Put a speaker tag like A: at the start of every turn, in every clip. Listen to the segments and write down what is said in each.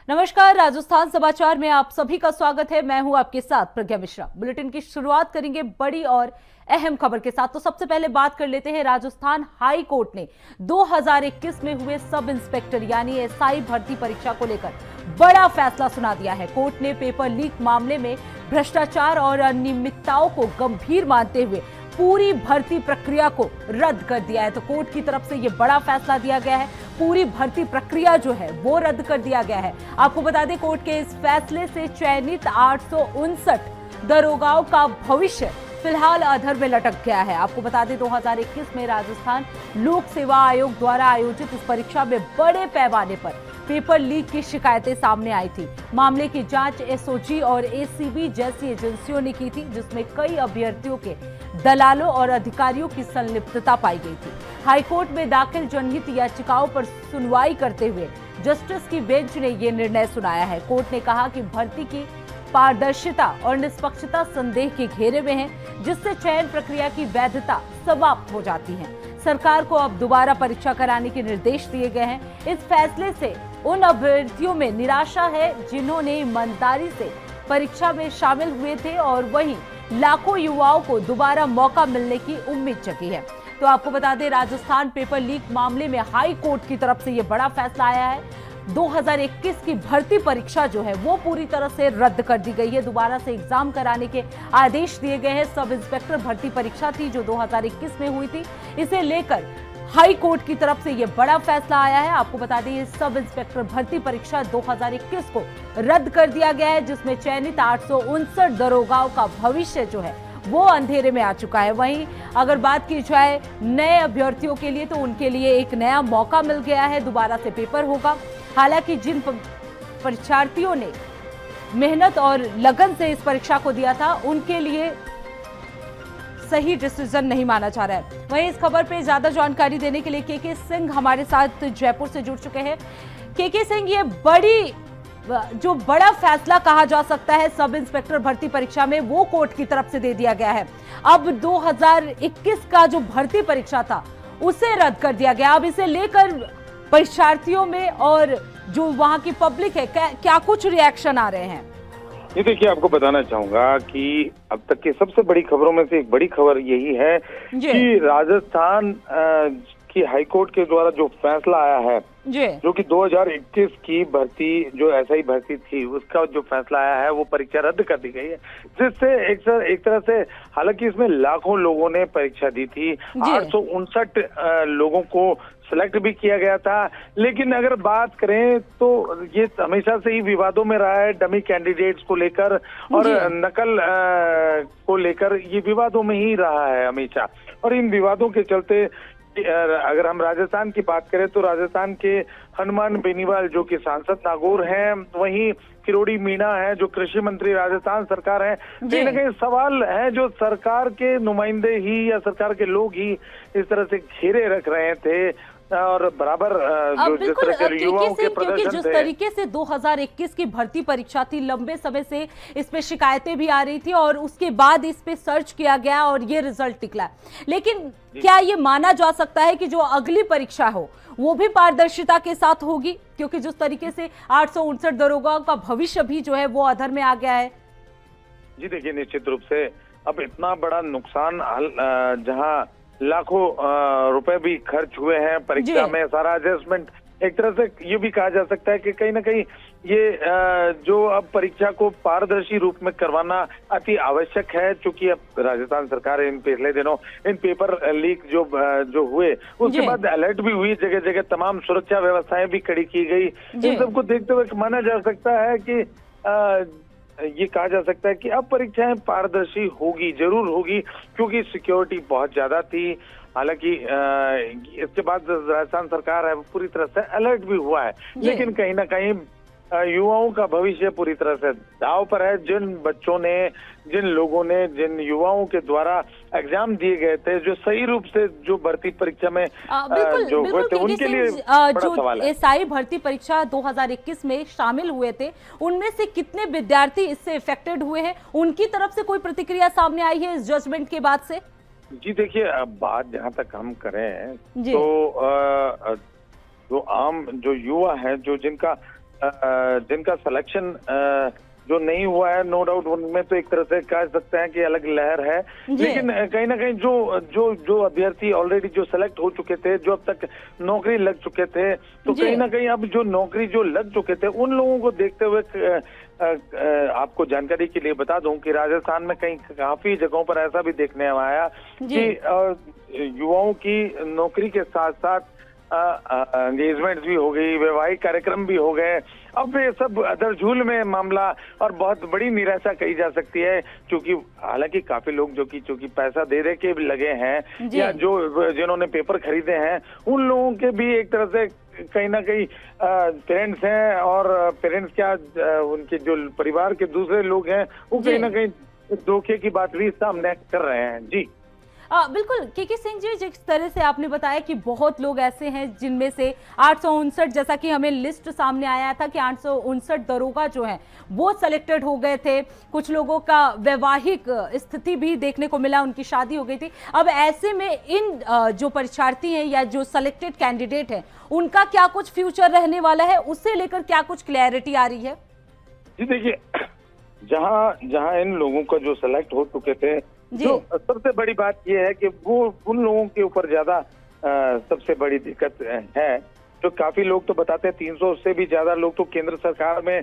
A: नमस्कार, राजस्थान समाचार में आप सभी का स्वागत है। मैं हूं आपके साथ प्रज्ञा मिश्रा। बुलेटिन की शुरुआत करेंगे बड़ी और अहम खबर के साथ। तो सबसे पहले बात कर लेते हैं, राजस्थान हाई कोर्ट ने 2021 में हुए सब इंस्पेक्टर यानी एसआई भर्ती परीक्षा को लेकर बड़ा फैसला सुना दिया है। कोर्ट ने पेपर लीक मामले में भ्रष्टाचार और अनियमितताओं को गंभीर मानते हुए पूरी भर्ती प्रक्रिया को रद्द कर दिया है। तो कोर्ट की तरफ से यह बड़ा फैसला दिया गया है, पूरी भर्ती प्रक्रिया जो है वो रद्द कर दिया गया है। आपको बता दें, कोर्ट के इस फैसले से चयनित 859 दरोगाओं का भविष्य फिलहाल अधर में लटक गया है। आपको बता दें, 2021 में राजस्थान लोक सेवा आयोग द्वारा आयोजित इस परीक्षा में बड़े पैमाने पर पेपर लीक की शिकायतें सामने आई थी। मामले की जांच एसओजी और एसीबी जैसी एजेंसियों ने की थी, जिसमें कई अभ्यर्थियों के दलालों और अधिकारियों की संलिप्तता पाई गई थी। हाईकोर्ट में दाखिल जनहित याचिकाओं पर सुनवाई करते हुए जस्टिस की बेंच ने यह निर्णय सुनाया है। कोर्ट ने कहा कि भर्ती की पारदर्शिता और निष्पक्षता संदेह के घेरे में है, जिससे चयन प्रक्रिया की वैधता समाप्त हो जाती है। सरकार को अब दोबारा परीक्षा कराने के निर्देश दिए गए हैं। इस फैसले से उन अभ्यर्थियों में निराशा है जिन्होंने ईमानदारी से परीक्षा में शामिल हुए थे, और वहीं लाखों युवाओं को दोबारा मौका मिलने की उम्मीद जगी है। तो आपको बता दें, राजस्थान पेपर लीक मामले में हाई कोर्ट की तरफ से यह बड़ा फैसला आया है। 2021 की भर्ती परीक्षा जो है वो पूरी तरह से रद्द कर दी गई है। दोबारा से एग्जाम कराने के आदेश दिए गए हैं। सब इंस्पेक्टर भर्ती परीक्षा थी जो 2021 में हुई थी, इसे लेकर हाई कोर्ट की तरफ से यह बड़ा फैसला आया है। आपको बता दें, सब इंस्पेक्टर भर्ती परीक्षा 2021 को रद्द कर दिया गया है, जिसमें चयनित 859 दरोगाओं का भविष्य जो है वो अंधेरे में आ चुका है। वहीं अगर बात की जाए नए अभ्यर्थियों के लिए, तो उनके लिए एक नया मौका मिल गया है, दोबारा से पेपर होगा। हालांकि जिन परीक्षार्थियों ने मेहनत और लगन से इस परीक्षा को दिया था, उनके लिए सही डिसीजन नहीं माना जा रहा है। वहीं इस खबर पे ज्यादा जानकारी देने के लिए केके सिंह हमारे साथ जयपुर से जुड़ चुके हैं। केके सिंह, ये बड़ा फैसला कहा जा सकता है सब इंस्पेक्टर भर्ती परीक्षा में, वो कोर्ट की तरफ से दे दिया गया है। अब 2021 का जो भर्ती परीक्षा था उसे रद्द कर दिया गया। अब इसे लेकर परीक्षार्थियों में और जो वहां की पब्लिक है, क्या कुछ रिएक्शन आ रहे हैं?
B: ये देखिए, आपको बताना चाहूंगा कि अब तक की सबसे बड़ी खबरों में से एक बड़ी खबर यही है कि राजस्थान की हाईकोर्ट के द्वारा जो फैसला आया है, जो कि 2021 की भर्ती जो एसआई भर्ती थी उसका जो फैसला आया है वो परीक्षा रद्द कर दी गई है, जिससे एक तरह से, हालांकि इसमें लाखों लोगों ने परीक्षा दी थी, 859 लोगों को सिलेक्ट भी किया गया था। लेकिन अगर बात करें तो ये हमेशा से ही विवादों में रहा है, डमी कैंडिडेट्स को लेकर और नकल को लेकर ये विवादों में ही रहा है हमेशा। और इन विवादों के चलते अगर हम राजस्थान की बात करें तो राजस्थान के हनुमान बेनीवाल जो कि सांसद नागौर हैं, वहीं किरोड़ी मीणा है जो कृषि मंत्री राजस्थान सरकार है। कहीं ना कहीं सवाल है जो सरकार के नुमाइंदे ही या सरकार के लोग ही इस तरह से घेरे रख रहे थे, और बराबर जो जिस तरह के युवाओं के प्रदर्शन
A: जिस तरीके से 2021 की भर्ती परीक्षा थी, लंबे समय से इस पे शिकायतें भी आ रही थी और उसके बाद इस पे सर्च किया गया और ये रिजल्ट निकला। लेकिन क्या ये माना जा सकता है कि जो अगली परीक्षा हो वो भी पारदर्शिता के साथ होगी? क्योंकि जिस तरीके से 859 दरोगाओं का भविष्य भी जो है वो अधर में आ गया है।
B: जी देखिए, निश्चित रूप से अब इतना बड़ा नुकसान, जहां लाखों रुपए भी खर्च हुए हैं परीक्षा में, सारा एडजस्टमेंट, एक तरह से ये भी कहा जा सकता है कि कहीं ना कहीं ये जो अब परीक्षा को पारदर्शी रूप में करवाना अति आवश्यक है, क्योंकि अब राजस्थान सरकार इन पिछले दिनों इन पेपर लीक जो हुए उसके बाद अलर्ट भी हुई, जगह जगह तमाम सुरक्षा व्यवस्थाएं भी कड़ी की गई। इन सबको देखते हुए माना जा सकता है कि ये कहा जा सकता है कि अब परीक्षाएं पारदर्शी होगी, जरूर होगी, क्योंकि सिक्योरिटी बहुत ज्यादा थी। हालांकि इसके बाद राजस्थान सरकार है पूरी तरह से अलर्ट भी हुआ है, लेकिन कहीं ना कहीं युवाओं का भविष्य पूरी तरह से दांव पर है। जिन बच्चों ने, जिन लोगों ने, जिन युवाओं के द्वारा एग्जाम दिए गए थे, जो सही रूप से जो भर्ती परीक्षा में जो हुए थे, उनके लिए बड़ा सवाल है।
A: एसआई भर्ती परीक्षा 2021 में शामिल हुए थे, उनमें से कितने विद्यार्थी इससे इफेक्टेड हुए हैं? उनकी तरफ से कोई प्रतिक्रिया सामने आई है इस जजमेंट के बाद से?
B: जी देखिए, अब बात जहाँ तक हम करें तो जो आम जो युवा है, जो जिनका जिनका सिलेक्शन जो नहीं हुआ है, नो डाउट उनमें तो एक तरह से कह सकते हैं कि अलग लहर है, लेकिन कहीं ना कहीं जो अभ्यर्थी ऑलरेडी जो सेलेक्ट हो चुके थे, जो अब तक नौकरी लग चुके थे, तो कहीं ना कहीं अब जो नौकरी जो लग चुके थे उन लोगों को देखते हुए आपको जानकारी के लिए बता दूं कि राजस्थान में कहीं काफी जगहों पर ऐसा भी देखने आया कि युवाओं की नौकरी के साथ साथ एंगेजमेंट भी हो गई, वैवाहिक कार्यक्रम भी हो गए। अब ये सब अदरझूल में मामला और बहुत बड़ी निराशा कही जा सकती है, क्योंकि हालांकि काफी लोग जो कि पैसा दे दे के लगे हैं या जो जिन्होंने पेपर खरीदे हैं, उन लोगों के भी एक तरह से कहीं ना कहीं पेरेंट्स हैं, और पेरेंट्स क्या उनके जो परिवार के दूसरे लोग हैं वो कहीं ना कहीं धोखे की बात भी सामने कर रहे हैं। जी
A: बिल्कुल केके सिंह जी, जिस तरह से आपने बताया कि बहुत लोग ऐसे हैं जिनमें से 859, जैसा कि हमें लिस्ट सामने आया था कि 859 दरोगा जो हैं वो सिलेक्टेड हो गए थे। कुछ लोगों का वैवाहिक स्थिति भी देखने को मिला, उनकी शादी हो गई थी। अब ऐसे में इन जो परीक्षार्थी हैं या जो सिलेक्टेड कैंडिडेट हैं उनका क्या कुछ फ्यूचर रहने वाला है, उससे लेकर क्या कुछ क्लैरिटी आ रही है?
B: जी देखिए, जहां इन लोगों का जो सेलेक्ट हो चुके थे, जो सबसे बड़ी बात यह है कि वो उन लोगों के ऊपर ज्यादा सबसे बड़ी दिक्कत है। जो काफी लोग तो बताते हैं 300 से भी ज्यादा लोग तो केंद्र सरकार में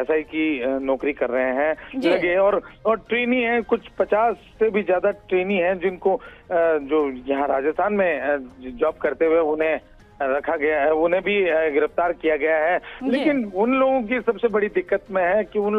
B: SI की नौकरी कर रहे हैं लगे, और ट्रेनी हैं, कुछ 50 से भी ज्यादा ट्रेनी हैं जिनको जो यहाँ राजस्थान में जॉब करते हुए उन्हें रखा गया है, उन्हें भी गिरफ्तार किया गया है। लेकिन उन लोगों की सबसे बड़ी दिक्कत में है कि वो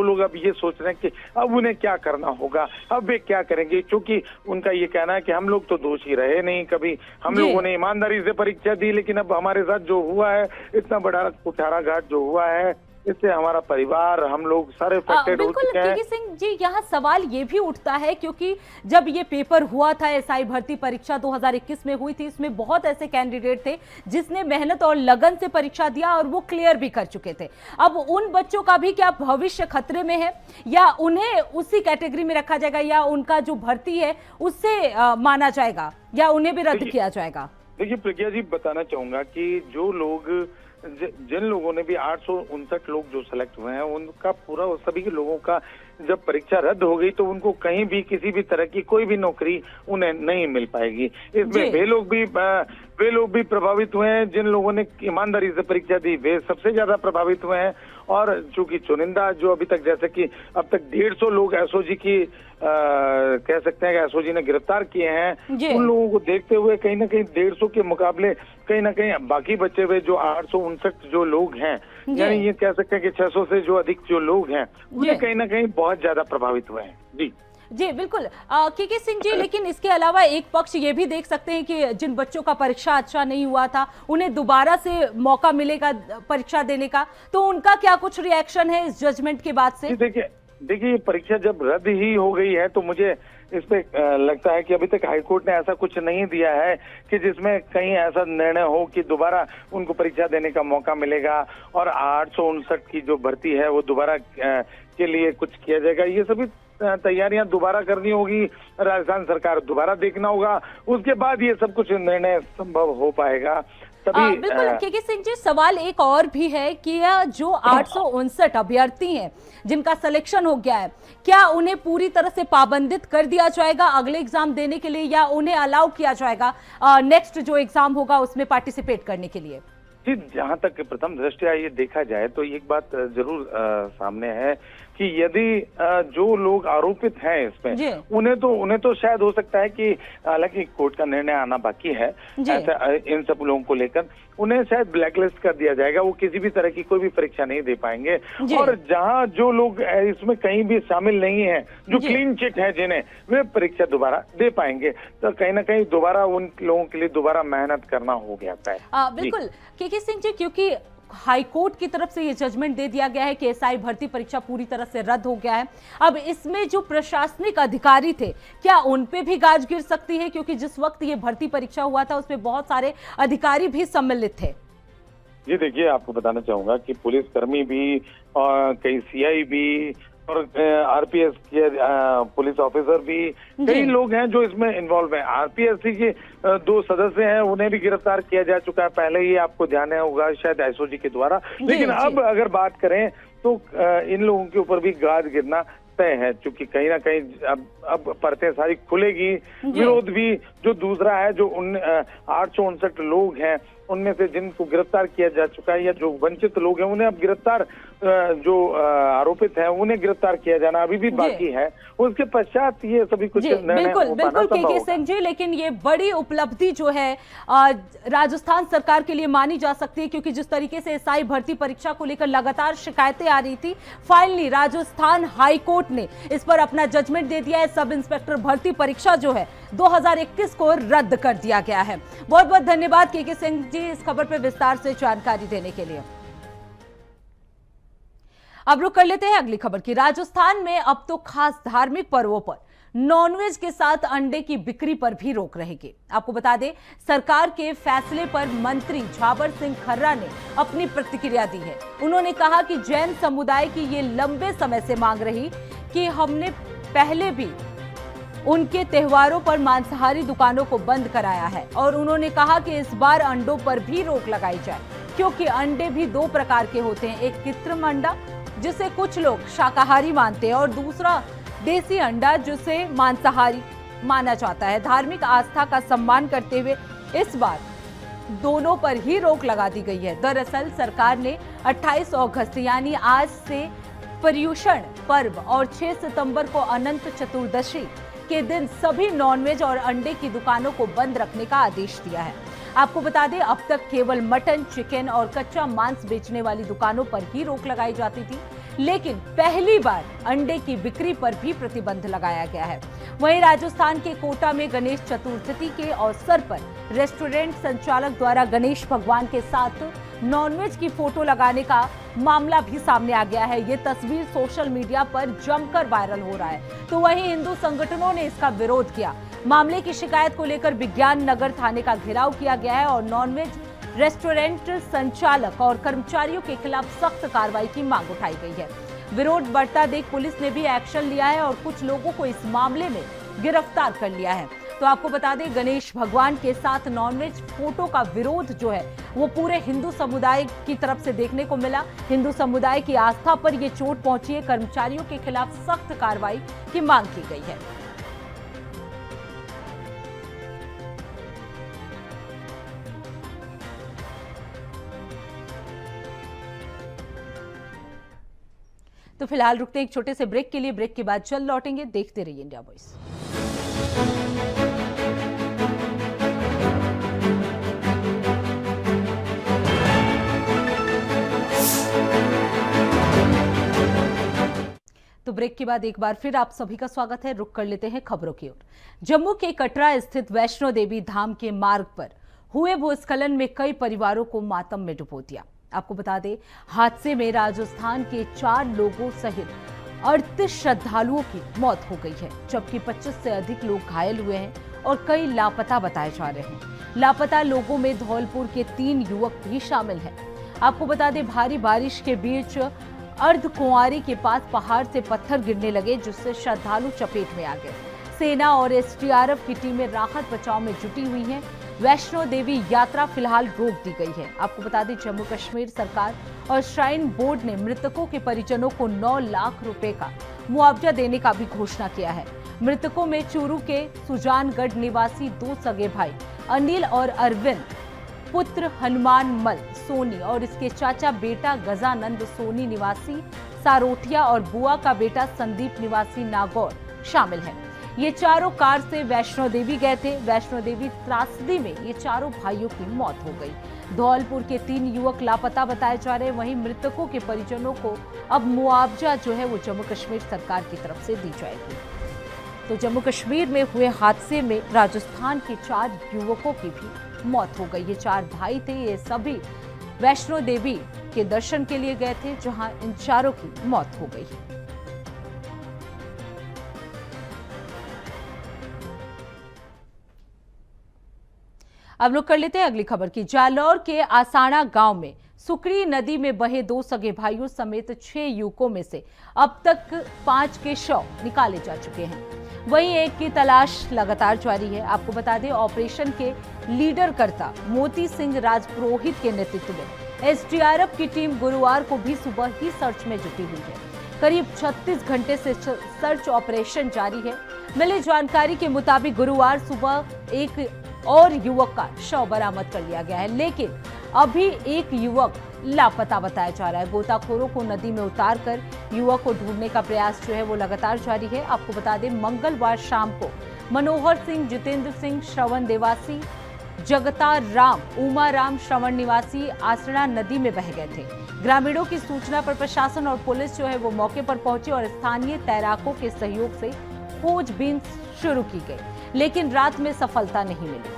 B: लोग अब ये सोच रहे हैं कि अब उन्हें क्या करना होगा, अब वे क्या करेंगे, क्योंकि उनका ये कहना है कि हम लोग तो दोषी रहे नहीं कभी, हम लोगों ने ईमानदारी से परीक्षा दी, लेकिन अब हमारे साथ जो हुआ है, इतना बड़ा कुठाराघात जो हुआ है, इससे हमारा परिवार, हम लोग सारे अफेक्टेड हो चुके हैं।
A: केके सिंह जी, यहाँ सवाल ये भी उठता है क्योंकि जब ये पेपर हुआ था, SI भर्ती परीक्षा 2021 में हुई थी, इसमें बहुत ऐसे कैंडिडेट थे जिसने मेहनत और लगन से परीक्षा दिया और वो क्लियर भी कर चुके थे। अब उन बच्चों का भी क्या भविष्य खतरे में है, या उन्हें उसी कैटेगरी में रखा जाएगा, या उनका जो भर्ती है उससे माना जाएगा, या उन्हें भी रद्द किया जाएगा?
B: देखिए प्रज्ञा जी, बताना चाहूंगा कि जो लोग जिन लोगों ने भी 859 लोग जो सेलेक्ट हुए हैं, उनका पूरा सभी के लोगों का जब परीक्षा रद्द हो गई तो उनको कहीं भी किसी भी तरह की कोई भी नौकरी उन्हें नहीं मिल पाएगी। इसमें वे लोग भी प्रभावित हुए हैं जिन लोगों ने ईमानदारी से परीक्षा दी, वे सबसे ज्यादा प्रभावित हुए हैं। और चूंकि चुनिंदा जो अभी तक, जैसे कि अब तक 150 लोग SOG की कह सकते हैं कि SOG ने गिरफ्तार किए हैं, उन लोगों को देखते हुए कहीं ना कहीं 150 के मुकाबले कहीं ना कहीं बाकी बचे हुए जो 859 जो लोग हैं, यानी ये कह सकते हैं कि 600 से जो अधिक जो लोग हैं, उन्हें कहीं ना कहीं बहुत ज्यादा प्रभावित हुए हैं।
A: जी बिल्कुल केके सिंह जी, लेकिन इसके अलावा एक पक्ष ये भी देख सकते हैं कि जिन बच्चों का परीक्षा अच्छा नहीं हुआ था उन्हें दोबारा से मौका मिलेगा परीक्षा देने का, तो उनका क्या कुछ रिएक्शन है इस जजमेंट के बाद से?
B: देखिए परीक्षा जब रद्द ही हो गई है तो मुझे इस पे लगता है कि अभी तक हाईकोर्ट ने ऐसा कुछ नहीं दिया है कि जिसमें कहीं ऐसा निर्णय हो कि दोबारा उनको परीक्षा देने का मौका मिलेगा और 859 की जो भर्ती है वो दोबारा के लिए कुछ किया जाएगा। ये सभी तैयारियां दोबारा करनी होगी, राजस्थान सरकार दोबारा देखना होगा, उसके बाद ये सब कुछ निर्णय संभव हो पाएगा।
A: बिल्कुल केके सिंह जी, सवाल एक और भी है कि जो 859 अभ्यर्थी हैं जिनका सिलेक्शन हो गया है, क्या उन्हें पूरी तरह से पाबंदित कर दिया जाएगा अगले एग्जाम देने के लिए, या उन्हें अलाउ किया जाएगा नेक्स्ट जो एग्जाम होगा उसमें पार्टिसिपेट करने के लिए?
B: जी, जहां तक प्रथम दृष्टया ये देखा जाए तो एक बात जरूर सामने है कि यदि जो लोग आरोपित हैं इसमें, उन्हें तो शायद हो सकता है कि हालांकि कोर्ट का निर्णय आना बाकी है ऐसा इन सब लोगों को लेकर, उन्हें शायद ब्लैकलिस्ट कर दिया जाएगा, वो किसी भी तरह की कोई भी परीक्षा नहीं दे पाएंगे। और जहां जो लोग इसमें कहीं भी शामिल नहीं है, जो क्लीन चिट है जिन्हें, वे परीक्षा दोबारा दे पाएंगे। तो कहीं ना कहीं दोबारा उन लोगों के लिए दोबारा मेहनत करना हो गया है।
A: बिल्कुल केके सिंह जी, क्योंकि हाईकोर्ट की तरफ से ये जजमेंट दे दिया गया है कि SI भर्ती परीक्षा पूरी तरह से रद्द हो गया है, अब इसमें जो प्रशासनिक अधिकारी थे क्या उन पे भी गाज गिर सकती है? क्योंकि जिस वक्त ये भर्ती परीक्षा हुआ था उसमें बहुत सारे अधिकारी भी सम्मिलित थे।
B: जी देखिए, आपको बताना चाहूंगा कि पुलिसकर्मी भी और कई CI भी और आरपीएस के पुलिस ऑफिसर भी, कई लोग हैं जो इसमें इन्वॉल्व हैं। आरपीएससी के 2 सदस्य हैं, उन्हें भी गिरफ्तार किया जा चुका है पहले ही, आपको ध्यान होगा शायद एसओजी के द्वारा। लेकिन अब अगर बात करें तो इन लोगों के ऊपर भी गाज गिरना तय है, क्योंकि कहीं ना कहीं अब परतें सारी खुलेगी। विरोध भी जो दूसरा है, जो 859 लोग हैं उनमें से जिनको गिरफ्तार किया जा चुका है या जो वंचित लोग हैं उन्हें अब गिरफ्तार, जो आरोपित हैं उन्हें गिरफ्तार किया जाना अभी भी बाकी है। उसके पश्चात ये सभी कुछ
A: बिल्कुल बिल्कुल के सिंह जी, लेकिन ये बड़ी उपलब्धि जो है राजस्थान सरकार के लिए मानी जा सकती है, क्योंकि जिस तरीके से एसआई भर्ती परीक्षा को लेकर लगातार शिकायतें आ रही थी, फाइनली राजस्थान हाई कोर्ट ने इस पर अपना जजमेंट दे दिया है। सब इंस्पेक्टर भर्ती परीक्षा जो है 2021 को रद्द कर दिया गया है। बहुत बहुत धन्यवाद के सिंह जी इस खबर पर विस्तार से जानकारी देने के लिए। अब रुक कर लेते हैं अगली खबर की। राजस्थान में अब तो खास धार्मिक पर्वों पर नॉनवेज के साथ अंडे की बिक्री पर भी रोक रहेगी। आपको बता दें, सरकार के फैसले पर मंत्री झाबर सिंह खर्रा ने अपनी प्रतिक्रिया दी है। उन्होंने कहा कि जैन समुदाय की ये लंबे समय से मांग रही कि हमने पहले भी उनके त्योहारों पर मांसाहारी दुकानों को बंद कराया है, और उन्होंने कहा कि इस बार अंडों पर भी रोक लगाई जाए, क्योंकि अंडे भी 2 प्रकार के होते हैं। एक कृत्रिम अंडा जिसे कुछ लोग शाकाहारी मानते हैं, और दूसरा देसी अंडा जिसे मांसाहारी माना जाता है। धार्मिक आस्था का सम्मान करते हुए इस बार दोनों पर ही रोक लगा दी गई है। दरअसल सरकार ने 28 अगस्त यानी आज से पर्युषण पर्व और 6 सितंबर को अनंत चतुर्दशी के दिन सभी नॉनवेज और अंडे की दुकानों को बंद रखने का आदेश दिया है। आपको बता दें, अब तक केवल मटन, चिकन और कच्चा मांस बेचने वाली दुकानों पर ही रोक लगाई जाती थी, लेकिन पहली बार अंडे की बिक्री पर भी प्रतिबंध लगाया गया है। वहीं राजस्थान के कोटा में गणेश चतुर्थी के अवसर पर रेस्टोरेंट संचालक द्वारा गणेश भगवान के साथ नॉनवेज की फोटो लगाने का मामला भी सामने आ गया है। ये तस्वीर सोशल मीडिया पर जमकर वायरल हो रहा है, तो वहीं हिंदू संगठनों ने इसका विरोध किया। मामले की शिकायत को लेकर विज्ञान नगर थाने का घेराव किया गया है और नॉनवेज रेस्टोरेंट संचालक और कर्मचारियों के खिलाफ सख्त कार्रवाई की मांग उठाई गई है। विरोध बढ़ता देख पुलिस ने भी एक्शन लिया है और कुछ लोगों को इस मामले में गिरफ्तार कर लिया है। तो आपको बता दें, गणेश भगवान के साथ नॉनवेज फोटो का विरोध जो है वो पूरे हिंदू समुदाय की तरफ से देखने को मिला। हिंदू समुदाय की आस्था पर ये चोट पहुंची है। कर्मचारियों के खिलाफ सख्त कार्रवाई की मांग की गई है। तो फिलहाल रुकते हैं एक छोटे से ब्रेक के लिए। ब्रेक के बाद जल्द लौटेंगे। देखते रहिए इंडिया वॉइस। तो ब्रेक के बाद एक बार फिर आप सभी का स्वागत है। रुक कर लेते हैं खबरों की ओर। जम्मू के कटरा स्थित वैष्णो देवी धाम के मार्ग पर हुए भूस्खलन में कई परिवारों को मातम में डुबो दिया। आपको बता दें, हादसे में राजस्थान के 4 लोगों सहित 38 श्रद्धालुओं की मौत हो गई है, जबकि 25 से अधिक लोग घायल हुए हैं और कई लापता बताए जा रहे हैं। लापता लोगों में धौलपुर के 3 युवक भी शामिल हैं। आपको बता दें, भारी बारिश के बीच अर्धकुंवारी के पास पहाड़ से पत्थर गिरने लगे, जिससे श्रद्धालु चपेट में आ गए। सेना और एसडीआरएफ की टीमें राहत बचाव में जुटी हुई हैं। वैष्णो देवी यात्रा फिलहाल रोक दी गई है। आपको बता दें, जम्मू कश्मीर सरकार और श्राइन बोर्ड ने मृतकों के परिजनों को 9 लाख रुपए का मुआवजा देने का भी घोषणा किया है। मृतकों में चूरू के सुजानगढ़ निवासी 2 सगे भाई अनिल और अरविंद, पुत्र हनुमान मल सोनी और इसके चाचा बेटा गजानंद सोनी निवासी सारोठिया और बुआ का बेटा संदीप निवासी नागौर शामिल हैं। ये चारों कार से वैष्णो देवी गए थे। वैष्णो देवी त्रासदी में ये चारों भाइयों की मौत हो गई। धौलपुर के 3 युवक लापता बताए जा रहे हैं। वहीं मृतकों के परिजनों को अब मुआवजा जो है वो जम्मू कश्मीर सरकार की तरफ से दी जाएगी। तो जम्मू कश्मीर में हुए हादसे में राजस्थान के 4 युवकों की भी मौत हो गई। ये 4 भाई थे। ये सभी वैष्णो देवी के दर्शन के लिए गए थे, जहां इन चारों की मौत हो गई। अब लोग कर लेते हैं अगली खबर की। जालौर के आसाना गांव में सुकड़ी नदी में बहे 2 सगे भाइयों समेत 6 युवकों में से अब तक 5 के शव निकाले जा चुके हैं। वहीं एक की तलाश लगातार जारी है। आपको बता दें, ऑपरेशन के लीडर कर्ता मोती सिंह राजपुरोहित के नेतृत्व में एसडीआरएफ की टीम गुरुवार को भी सुबह ही सर्च में जुटी हुई है। करीब 36 घंटे से सर्च ऑपरेशन जारी है। मिली जानकारी के मुताबिक गुरुवार सुबह एक और युवक का शव बरामद कर लिया गया है, लेकिन अभी एक युवक लापता बताया जा रहा है। गोताखोरों को नदी में उतारकर युवक को ढूंढने का प्रयास जो है वो लगातार जारी है। आपको बता दें, मंगलवार शाम को मनोहर सिंह, जितेंद्र सिंह, श्रवण देवासी, जगता राम, उमा राम, श्रवण निवासी आसड़ा नदी में बह गए थे। ग्रामीणों की सूचना पर प्रशासन और पुलिस जो है वो मौके पर पहुंची और स्थानीय तैराकों के सहयोग से खोजबीन शुरू की गई, लेकिन रात में सफलता नहीं मिली।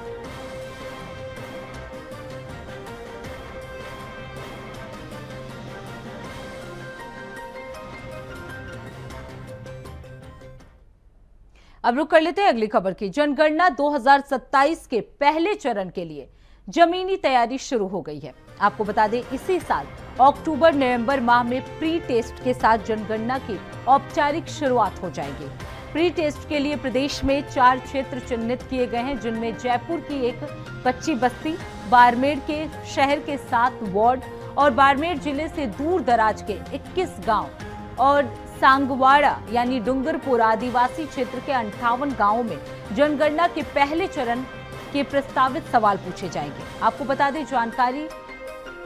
A: अब रुक कर लेते हैं अगली खबर की। जनगणना 2027 के पहले चरण के लिए जमीनी तैयारी शुरू हो गई है। आपको बता दें, इसी साल अक्टूबर नवंबर माह में प्री टेस्ट के साथ जनगणना की औपचारिक शुरुआत हो जाएगी। प्री टेस्ट के लिए प्रदेश में 4 क्षेत्र चिन्हित किए गए हैं, जिनमें जयपुर की एक कच्ची बस्ती, बाड़मेर के शहर के 7 वार्ड और बाड़मेर जिले से दूर दराज के 21 गांव और सांगवाड़ा यानी डूंगरपुर आदिवासी क्षेत्र के 58 गांवों में जनगणना के पहले चरण के प्रस्तावित सवाल पूछे जाएंगे। आपको बता दें, जानकारी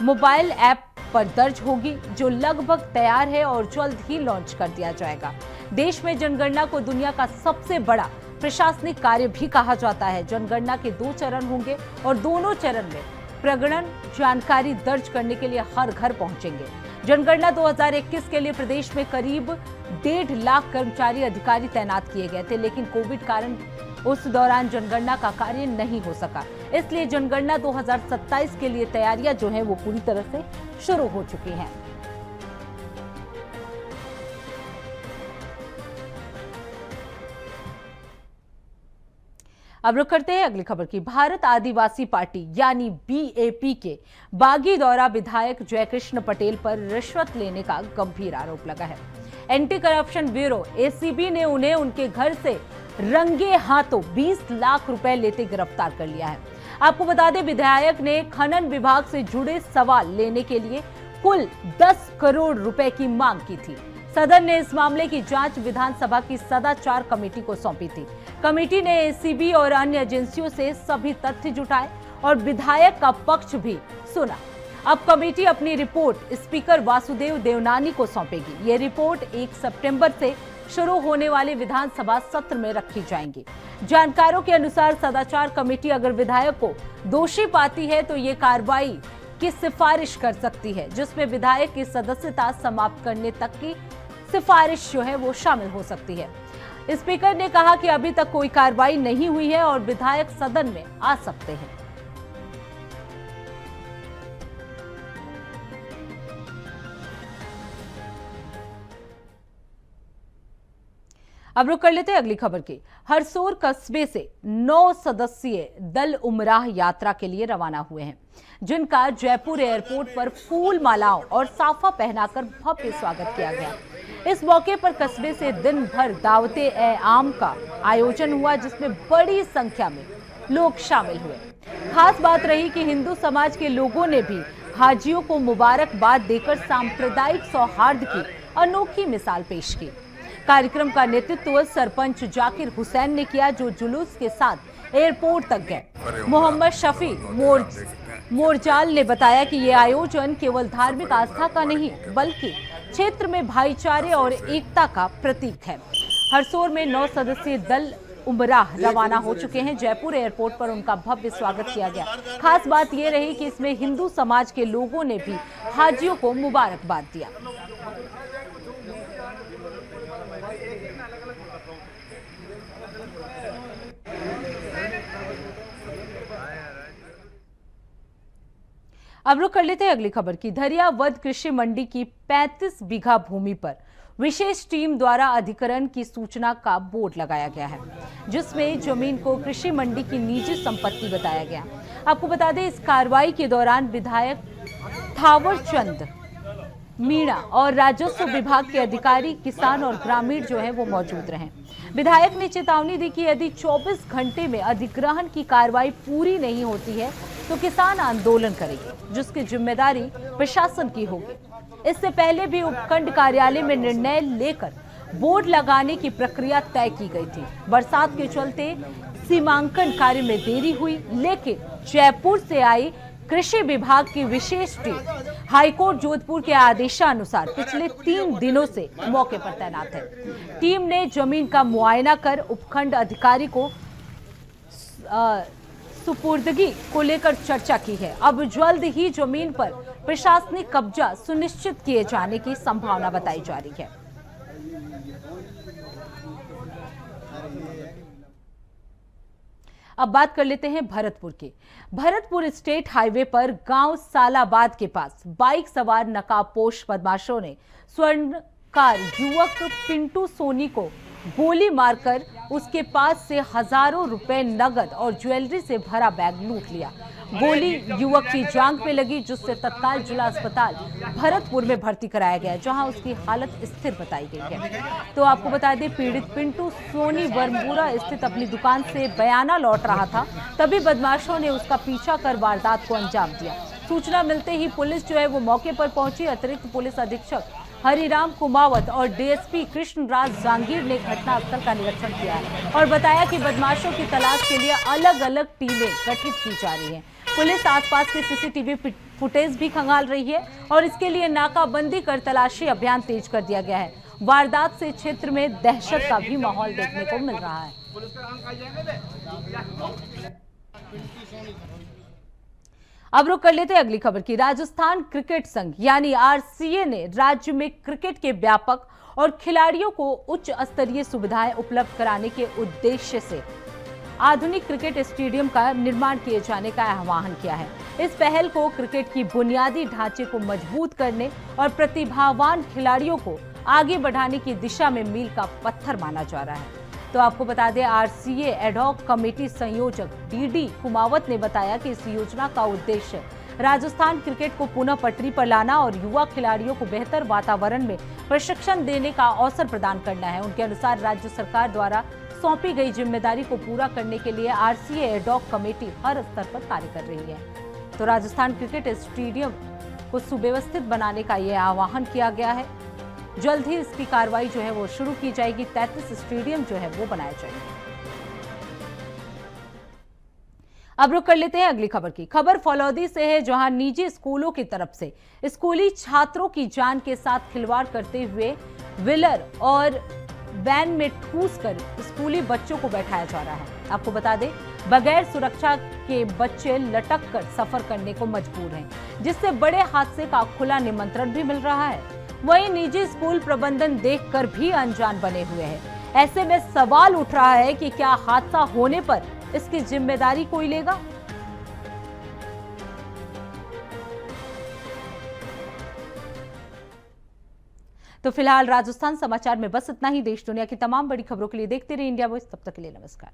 A: मोबाइल ऐप पर दर्ज होगी, जो लगभग तैयार है और जल्द ही लॉन्च कर दिया जाएगा। देश में जनगणना को दुनिया का सबसे बड़ा प्रशासनिक कार्य भी कहा जाता है। जनगणना के 2 चरण होंगे और दोनों चरण में प्रगणन जानकारी दर्ज करने के लिए हर घर पहुंचेंगे। जनगणना 2021 के लिए प्रदेश में करीब 1.5 लाख कर्मचारी अधिकारी तैनात किए गए थे, लेकिन कोविड कारण उस दौरान जनगणना का कार्य नहीं हो सका। इसलिए जनगणना 2027 के लिए तैयारियां जो है वो पूरी तरह से शुरू हो चुकी हैं। अब रुक करते हैं अगली खबर की। भारत आदिवासी पार्टी यानी बीएपी के बागी दौरा विधायक जयकृष्ण पटेल पर रिश्वत लेने का गंभीर आरोप लगा है। एंटी करप्शन ब्यूरो एसीबी ने उन्हें उनके घर से रंगे हाथों 20 लाख रुपए लेते गिरफ्तार कर लिया है। आपको बता दें, विधायक ने खनन विभाग से जुड़े सवाल लेने के लिए कुल 10 करोड़ रुपए की मांग की थी। सदन ने इस मामले की जांच विधानसभा की सदाचार कमेटी को सौंपी थी। कमेटी ने एसीबी और अन्य एजेंसियों से सभी तथ्य जुटाए और विधायक का पक्ष भी सुना। अब कमेटी अपनी रिपोर्ट स्पीकर वासुदेव देवनानी को सौंपेगी। ये रिपोर्ट 1 सितंबर से शुरू होने वाले विधानसभा सत्र में रखी जाएंगी। जानकारों के अनुसार सदाचार कमेटी अगर विधायक को दोषी पाती है तो ये कार्रवाई की सिफारिश कर सकती है, जिसमें विधायक की सदस्यता समाप्त करने तक की सिफारिश जो है वो शामिल हो सकती है। स्पीकर ने कहा कि अभी तक कोई कार्रवाई नहीं हुई है और विधायक सदन में आ सकते हैं। अब रुक कर लेते हैं अगली खबर की। हरसोर कस्बे से 9 सदस्यीय दल उमराह यात्रा के लिए रवाना हुए हैं, जिनका जयपुर एयरपोर्ट पर फूल मालाओं और साफा पहनाकर भव्य स्वागत किया गया। इस मौके पर कस्बे से दिन भर दावते आम का आयोजन हुआ, जिसमें बड़ी संख्या में लोग शामिल हुए। खास बात रही कि हिंदू समाज के लोगों ने भी हाजियों को मुबारकबाद देकर सांप्रदायिक सौहार्द की अनोखी मिसाल पेश की। कार्यक्रम का नेतृत्व सरपंच जाकिर हुसैन ने किया, जो जुलूस के साथ एयरपोर्ट तक गए। मोहम्मद शफी मोरजाल ने बताया कि ये आयोजन केवल धार्मिक आस्था का नहीं, बल्कि क्षेत्र में भाईचारे और एकता का प्रतीक है। हरसोर में 9 सदस्यीय दल उमराह रवाना हो चुके हैं। जयपुर एयरपोर्ट पर उनका भव्य स्वागत किया गया। खास बात यह रही कि इसमें हिंदू समाज के लोगों ने भी हाजियों को मुबारकबाद दिया। अब रुक कर लेते हैं अगली खबर की। धरियावद कृषि मंडी की 35 बीघा भूमि पर विशेष टीम द्वारा अधिग्रहण की सूचना का बोर्ड लगाया गया है, जिसमें जमीन को कृषि मंडी की निजी संपत्ति बताया गया। आपको बता दें, इस कार्रवाई के दौरान विधायक थावर चंद मीणा और राजस्व विभाग के अधिकारी, किसान और ग्रामीण जो है वो मौजूद रहे। विधायक ने चेतावनी दी कि यदि 24 घंटे में अधिग्रहण की कार्रवाई पूरी नहीं होती है तो किसान आंदोलन करेंगे, जिसकी जिम्मेदारी प्रशासन की होगी। इससे पहले भी उपखंड कार्यालय में निर्णय लेकर बोर्ड लगाने की प्रक्रिया तय की गई थी। बरसात के चलते सीमांकन कार्य में देरी हुई, लेकिन जयपुर से आई कृषि विभाग की विशेष टीम हाईकोर्ट जोधपुर के आदेशानुसार पिछले 3 दिनों से मौके पर तैनात है। टीम ने जमीन का मुआयना कर उपखंड अधिकारी को सुपुर्दगी को लेकर चर्चा की है। अब जल्द ही जमीन पर प्रशासनिक कब्जा सुनिश्चित किए जाने की संभावना बताई जा रही है। अब बात कर लेते हैं भरतपुर की। भरतपुर स्टेट हाईवे पर गांव सालाबाद के पास बाइक सवार नकाबपोश बदमाशों ने स्वर्णकार युवक पिंटू सोनी को गोली मारकर उसके पास से हजारों रुपए नगद और ज्वेलरी से भरा बैग लूट लिया। गोली युवक की जांघ पे लगी, जिससे तत्काल जिला अस्पताल भरतपुर में भर्ती कराया गया, जहां उसकी हालत स्थिर बताई गई है। तो आपको बता दें, पीड़ित पिंटू सोनी बरमपुरा स्थित अपनी दुकान से बयाना लौट रहा था, तभी बदमाशों ने उसका पीछा कर वारदात को अंजाम दिया। सूचना मिलते ही पुलिस जो है वो मौके पर पहुंची। अतिरिक्त पुलिस अधीक्षक हरिराम कुमावत और डीएसपी कृष्णराज जांगीर ने घटनास्थल का निरीक्षण किया और बताया कि बदमाशों की तलाश के लिए अलग अलग टीमें गठित की जा रही हैं। पुलिस आसपास के सीसीटीवी फुटेज भी खंगाल रही है और इसके लिए नाकाबंदी कर तलाशी अभियान तेज कर दिया गया है। वारदात से क्षेत्र में दहशत का भी माहौल देखने को मिल रहा है। अब रुक कर लेते हैं अगली खबर की। राजस्थान क्रिकेट संघ यानी आरसीए ने राज्य में क्रिकेट के व्यापक और खिलाड़ियों को उच्च स्तरीय सुविधाएं उपलब्ध कराने के उद्देश्य से आधुनिक क्रिकेट स्टेडियम का निर्माण किए जाने का आह्वान किया है। इस पहल को क्रिकेट की बुनियादी ढांचे को मजबूत करने और प्रतिभावान खिलाड़ियों को आगे बढ़ाने की दिशा में मील का पत्थर माना जा रहा है। तो आपको बता दें, आरसीए एडहॉक कमेटी संयोजक डीडी कुमावत ने बताया कि इस योजना का उद्देश्य राजस्थान क्रिकेट को पुनः पटरी पर लाना और युवा खिलाड़ियों को बेहतर वातावरण में प्रशिक्षण देने का अवसर प्रदान करना है। उनके अनुसार राज्य सरकार द्वारा सौंपी गई जिम्मेदारी को पूरा करने के लिए आरसीए एडहॉक कमेटी हर स्तर पर कार्य कर रही है। तो राजस्थान क्रिकेट स्टेडियम को सुव्यवस्थित बनाने का यह आह्वान किया गया है। जल्द ही इसकी कार्रवाई जो है वो शुरू की जाएगी। 33 स्टेडियम जो है वो बनाए जाएंगे। अब रुक कर लेते हैं अगली खबर की। खबर फलौदी से है, जहां निजी स्कूलों की तरफ से स्कूली छात्रों की जान के साथ खिलवाड़ करते हुए व्हीलर और वैन में ठूस कर स्कूली बच्चों को बैठाया जा रहा है। आपको बता दें, बगैर सुरक्षा के बच्चे लटक कर सफर करने को मजबूर हैं, जिससे बड़े हादसे का खुला निमंत्रण भी मिल रहा है। वहीं निजी स्कूल प्रबंधन देखकर भी अनजान बने हुए हैं। ऐसे में सवाल उठ रहा है कि क्या हादसा होने पर इसकी जिम्मेदारी कोई लेगा? तो फिलहाल राजस्थान समाचार में बस इतना ही। देश दुनिया की तमाम बड़ी खबरों के लिए देखते रहिए इंडिया वॉइस। तब तक के लिए नमस्कार।